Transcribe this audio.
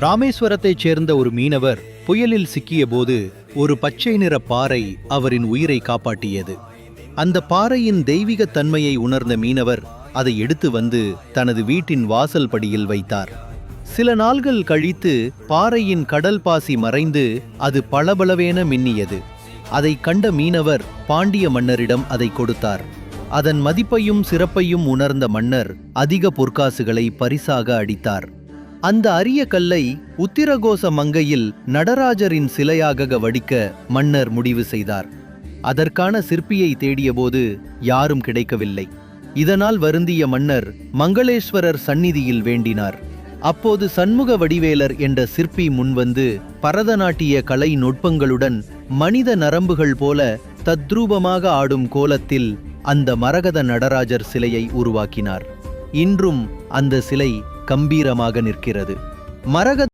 ராமேஸ்வரத்தைச் சேர்ந்த ஒரு மீனவர் புயலில் சிக்கியபோது ஒரு பச்சை நிற பாறை அவரின் உயிரை காப்பாற்றியது. அந்த பாறையின் தெய்வீகத் தன்மையை உணர்ந்த மீனவர் அதை எடுத்து வந்து தனது வீட்டின் வாசல் படியில் வைத்தார். சில நாள்கள் கழித்து பாறையின் கடல் பாசி மறைந்து அது பளபளவென மின்னியது. அதை கண்ட மீனவர் பாண்டிய மன்னரிடம் அதை கொடுத்தார். அதன் மதிப்பையும் சிறப்பையும் உணர்ந்த மன்னர் அதிக பொற்காசுகளை பரிசாக அளித்தார். அந்த அரிய கல்லை உத்திரகோச மங்கையில் நடராஜரின் சிலையாக வடிக்க மன்னர் முடிவு செய்தார். அதற்கான சிற்பியை தேடியபோது யாரும் கிடைக்கவில்லை. இதனால் வருந்திய மன்னர் மங்களேஸ்வரர் சந்நிதியில் வேண்டினார். அப்போது சண்முக வடிவேலர் என்ற சிற்பி முன்வந்து பரதநாட்டிய கலை நுட்பங்களுடன் மனித நரம்புகள் போல தத்ரூபமாக ஆடும் கோலத்தில் அந்த மரகத நடராஜர் சிலையை உருவாக்கினார். இன்றும் அந்த சிலை கம்பீரமாக நிற்கிறது. மரகத